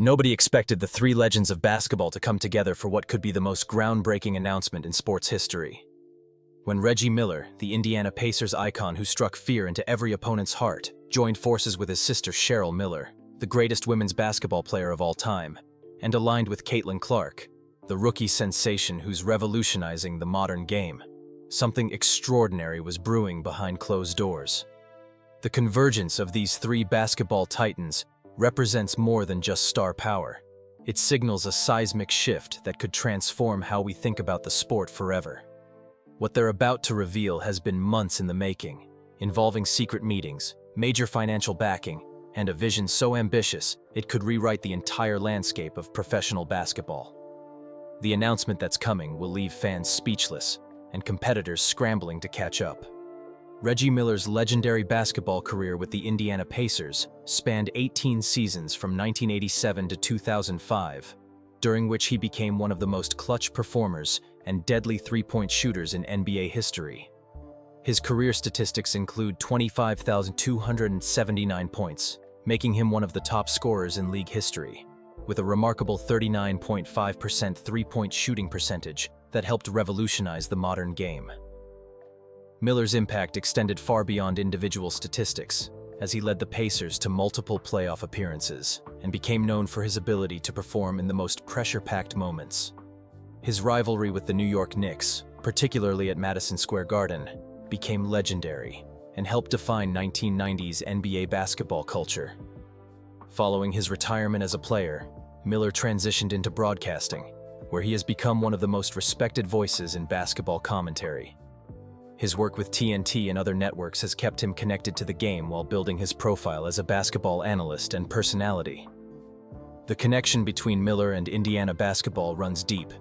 Nobody expected the three legends of basketball to come together for what could be the most groundbreaking announcement in sports history. When Reggie Miller, the Indiana Pacers icon who struck fear into every opponent's heart, joined forces with his sister Cheryl Miller, the greatest women's basketball player of all time, and aligned with Caitlin Clark, the rookie sensation who's revolutionizing the modern game, something extraordinary was brewing behind closed doors. The convergence of these three basketball titans represents more than just star power. It signals a seismic shift that could transform how we think about the sport forever. What they're about to reveal has been months in the making, involving secret meetings, major financial backing, and a vision so ambitious it could rewrite the entire landscape of professional basketball. The announcement that's coming will leave fans speechless and competitors scrambling to catch up. Reggie Miller's legendary basketball career with the Indiana Pacers spanned 18 seasons from 1987 to 2005, during which he became one of the most clutch performers and deadly three-point shooters in NBA history. His career statistics include 25,279 points, making him one of the top scorers in league history, with a remarkable 39.5% three-point shooting percentage that helped revolutionize the modern game. Miller's impact extended far beyond individual statistics, as he led the Pacers to multiple playoff appearances and became known for his ability to perform in the most pressure-packed moments. His rivalry with the New York Knicks, particularly at Madison Square Garden, became legendary and helped define 1990s NBA basketball culture. Following his retirement as a player, Miller transitioned into broadcasting, where he has become one of the most respected voices in basketball commentary. His work with TNT and other networks has kept him connected to the game while building his profile as a basketball analyst and personality. The connection between Miller and Indiana basketball runs deep,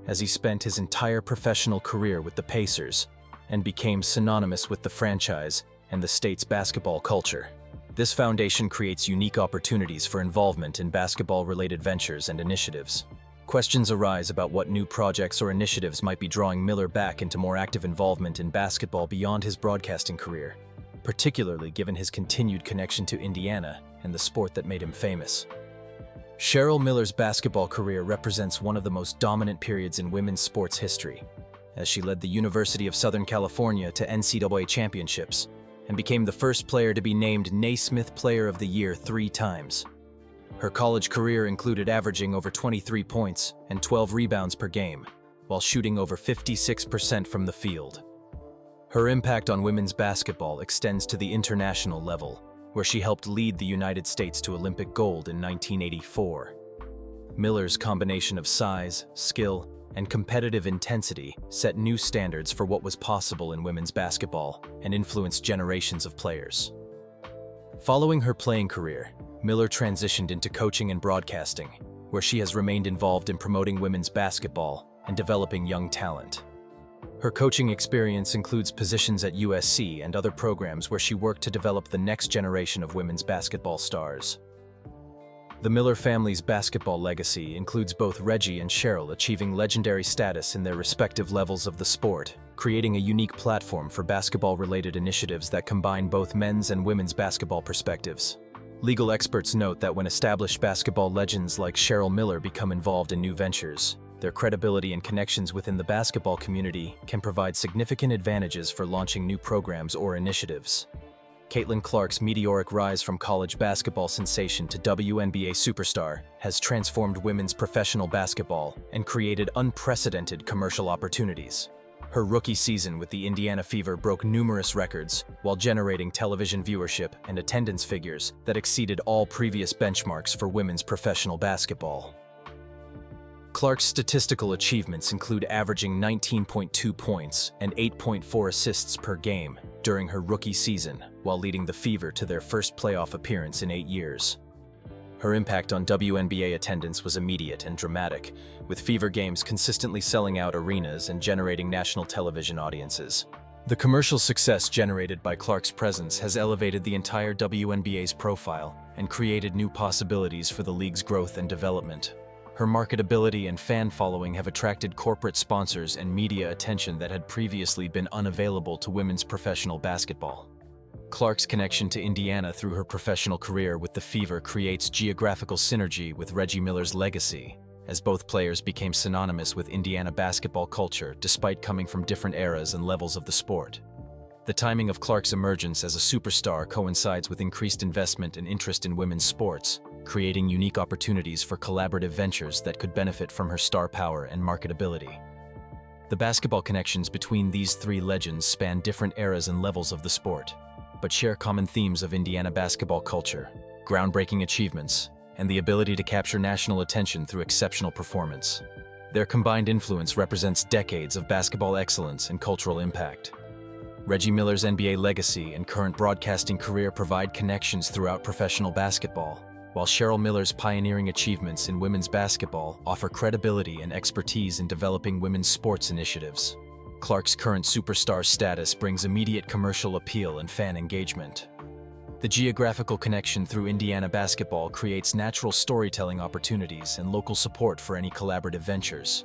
as he spent his entire professional career with the Pacers and became synonymous with the franchise and the state's basketball culture. This foundation creates unique opportunities for involvement in basketball-related ventures and initiatives. Questions arise about what new projects or initiatives might be drawing Miller back into more active involvement in basketball beyond his broadcasting career, particularly given his continued connection to Indiana and the sport that made him famous. Cheryl Miller's basketball career represents one of the most dominant periods in women's sports history, as she led the University of Southern California to NCAA championships and became the first player to be named Naismith Player of the Year 3 times. Her college career included averaging over 23 points and 12 rebounds per game, while shooting over 56% from the field. Her impact on women's basketball extends to the international level, where she helped lead the United States to Olympic gold in 1984. Miller's combination of size, skill, and competitive intensity set new standards for what was possible in women's basketball and influenced generations of players. Following her playing career, Miller transitioned into coaching and broadcasting, where she has remained involved in promoting women's basketball and developing young talent. Her coaching experience includes positions at USC and other programs where she worked to develop the next generation of women's basketball stars. The Miller family's basketball legacy includes both Reggie and Cheryl achieving legendary status in their respective levels of the sport, creating a unique platform for basketball-related initiatives that combine both men's and women's basketball perspectives. Legal experts note that when established basketball legends like Cheryl Miller become involved in new ventures, their credibility and connections within the basketball community can provide significant advantages for launching new programs or initiatives. Caitlin Clark's meteoric rise from college basketball sensation to WNBA superstar has transformed women's professional basketball and created unprecedented commercial opportunities. Her rookie season with the Indiana Fever broke numerous records while generating television viewership and attendance figures that exceeded all previous benchmarks for women's professional basketball. Clark's statistical achievements include averaging 19.2 points and 8.4 assists per game during her rookie season, while leading the Fever to their first playoff appearance in 8 years. Her impact on WNBA attendance was immediate and dramatic, with Fever games consistently selling out arenas and generating national television audiences. The commercial success generated by Clark's presence has elevated the entire WNBA's profile and created new possibilities for the league's growth and development. Her marketability and fan following have attracted corporate sponsors and media attention that had previously been unavailable to women's professional basketball. Clark's connection to Indiana through her professional career with the Fever creates geographical synergy with Reggie Miller's legacy, as both players became synonymous with Indiana basketball culture despite coming from different eras and levels of the sport. The timing of Clark's emergence as a superstar coincides with increased investment and interest in women's sports, creating unique opportunities for collaborative ventures that could benefit from her star power and marketability. The basketball connections between these three legends span different eras and levels of the sport, but share common themes of Indiana basketball culture, groundbreaking achievements, and the ability to capture national attention through exceptional performance. Their combined influence represents decades of basketball excellence and cultural impact. Reggie Miller's NBA legacy and current broadcasting career provide connections throughout professional basketball, while Cheryl Miller's pioneering achievements in women's basketball offer credibility and expertise in developing women's sports initiatives. Clark's current superstar status brings immediate commercial appeal and fan engagement. The geographical connection through Indiana basketball creates natural storytelling opportunities and local support for any collaborative ventures.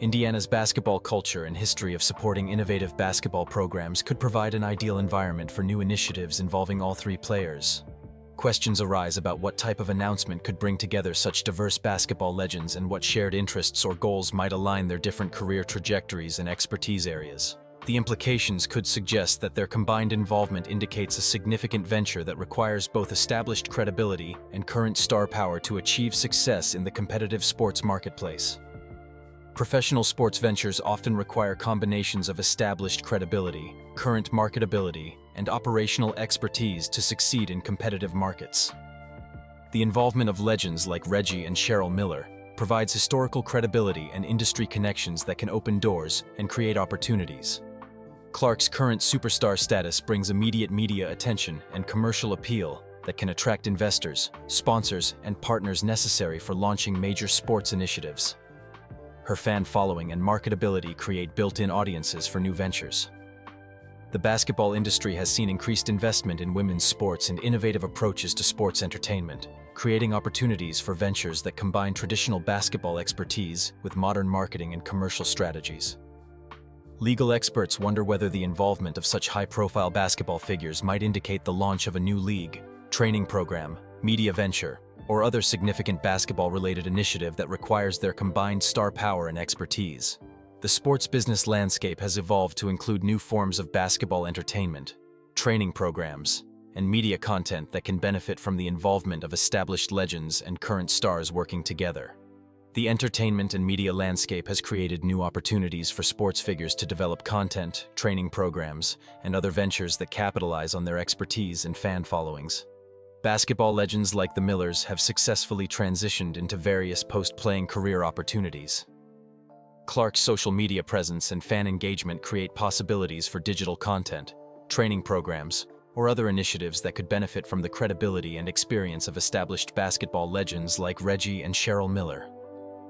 Indiana's basketball culture and history of supporting innovative basketball programs could provide an ideal environment for new initiatives involving all three players. Questions arise about what type of announcement could bring together such diverse basketball legends and what shared interests or goals might align their different career trajectories and expertise areas. The implications could suggest that their combined involvement indicates a significant venture that requires both established credibility and current star power to achieve success in the competitive sports marketplace. Professional sports ventures often require combinations of established credibility, current marketability, and operational expertise to succeed in competitive markets. The involvement of legends like Reggie and Cheryl Miller provides historical credibility and industry connections that can open doors and create opportunities. Clark's current superstar status brings immediate media attention and commercial appeal that can attract investors, sponsors, and partners necessary for launching major sports initiatives. Her fan following and marketability create built-in audiences for new ventures. The basketball industry has seen increased investment in women's sports and innovative approaches to sports entertainment, creating opportunities for ventures that combine traditional basketball expertise with modern marketing and commercial strategies. Legal experts wonder whether the involvement of such high-profile basketball figures might indicate the launch of a new league, training program, media venture, or other significant basketball-related initiative that requires their combined star power and expertise. The sports business landscape has evolved to include new forms of basketball entertainment, training programs, and media content that can benefit from the involvement of established legends and current stars working together. The entertainment and media landscape has created new opportunities for sports figures to develop content, training programs, and other ventures that capitalize on their expertise and fan followings. Basketball legends like the Millers have successfully transitioned into various post-playing career opportunities. Clark's social media presence and fan engagement create possibilities for digital content, training programs, or other initiatives that could benefit from the credibility and experience of established basketball legends like Reggie and Cheryl Miller.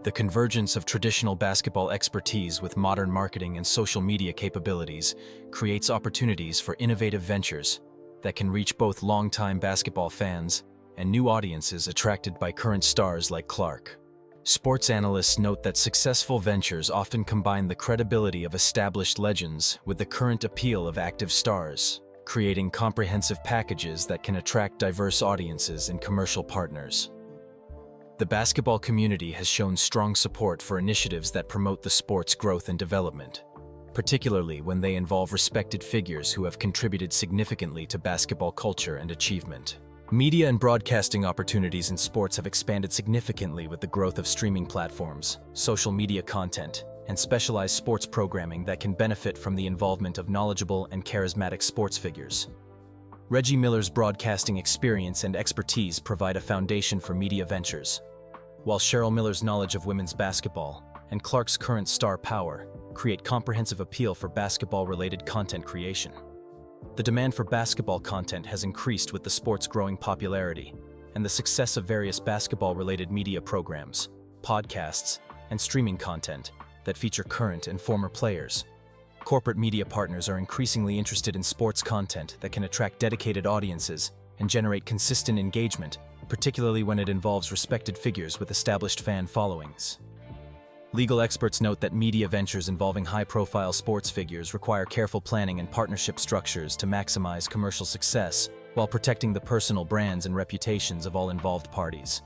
The convergence of traditional basketball expertise with modern marketing and social media capabilities creates opportunities for innovative ventures that can reach both longtime basketball fans and new audiences attracted by current stars like Clark. Sports analysts note that successful ventures often combine the credibility of established legends with the current appeal of active stars, creating comprehensive packages that can attract diverse audiences and commercial partners. The basketball community has shown strong support for initiatives that promote the sport's growth and development, particularly when they involve respected figures who have contributed significantly to basketball culture and achievement. Media and broadcasting opportunities in sports have expanded significantly with the growth of streaming platforms, social media content, and specialized sports programming that can benefit from the involvement of knowledgeable and charismatic sports figures. Reggie Miller's broadcasting experience and expertise provide a foundation for media ventures, while Cheryl Miller's knowledge of women's basketball and Clark's current star power create comprehensive appeal for basketball-related content creation. The demand for basketball content has increased with the sport's growing popularity and the success of various basketball-related media programs, podcasts, and streaming content that feature current and former players. Corporate media partners are increasingly interested in sports content that can attract dedicated audiences and generate consistent engagement, particularly when it involves respected figures with established fan followings. Legal experts note that media ventures involving high-profile sports figures require careful planning and partnership structures to maximize commercial success while protecting the personal brands and reputations of all involved parties.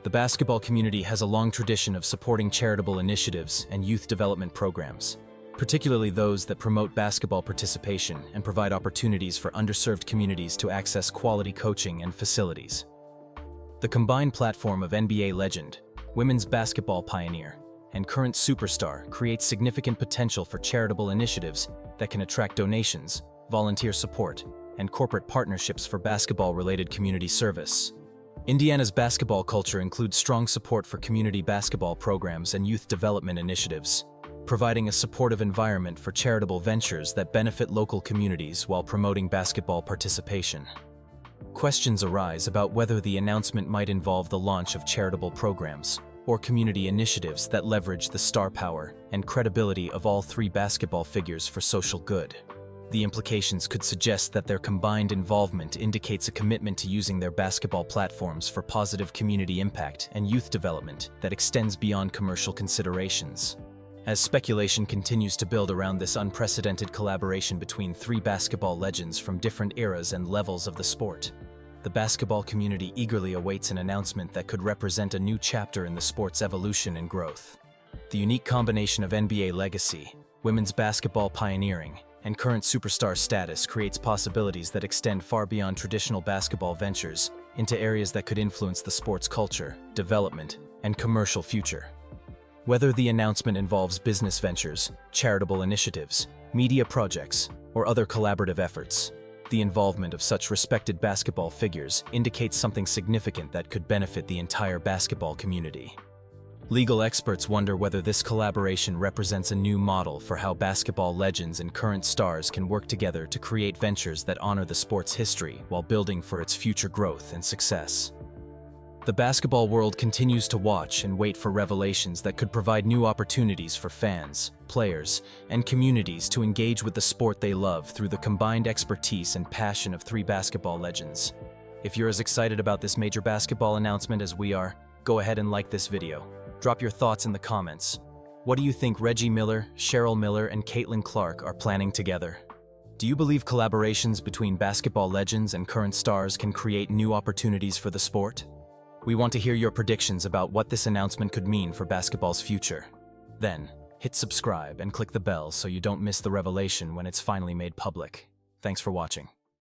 The basketball community has a long tradition of supporting charitable initiatives and youth development programs, particularly those that promote basketball participation and provide opportunities for underserved communities to access quality coaching and facilities. The combined platform of NBA legend, women's basketball pioneer, and current superstar creates significant potential for charitable initiatives that can attract donations, volunteer support, and corporate partnerships for basketball-related community service. Indiana's basketball culture includes strong support for community basketball programs and youth development initiatives, providing a supportive environment for charitable ventures that benefit local communities while promoting basketball participation. Questions arise about whether the announcement might involve the launch of charitable programs or community initiatives that leverage the star power and credibility of all three basketball figures for social good. The implications could suggest that their combined involvement indicates a commitment to using their basketball platforms for positive community impact and youth development that extends beyond commercial considerations. As speculation continues to build around this unprecedented collaboration between three basketball legends from different eras and levels of the sport, the basketball community eagerly awaits an announcement that could represent a new chapter in the sport's evolution and growth. The unique combination of NBA legacy, women's basketball pioneering, and current superstar status creates possibilities that extend far beyond traditional basketball ventures into areas that could influence the sport's culture, development, and commercial future. Whether the announcement involves business ventures, charitable initiatives, media projects, or other collaborative efforts, the involvement of such respected basketball figures indicates something significant that could benefit the entire basketball community. Legal experts wonder whether this collaboration represents a new model for how basketball legends and current stars can work together to create ventures that honor the sport's history while building for its future growth and success. The basketball world continues to watch and wait for revelations that could provide new opportunities for fans, players, and communities to engage with the sport they love through the combined expertise and passion of three basketball legends. If you're as excited about this major basketball announcement as we are, go ahead and like this video. Drop your thoughts in the comments. What do you think Reggie Miller, Cheryl Miller, and Caitlin Clark are planning together? Do you believe collaborations between basketball legends and current stars can create new opportunities for the sport? We want to hear your predictions about what this announcement could mean for basketball's future. Then, hit subscribe and click the bell so you don't miss the revelation when it's finally made public. Thanks for watching.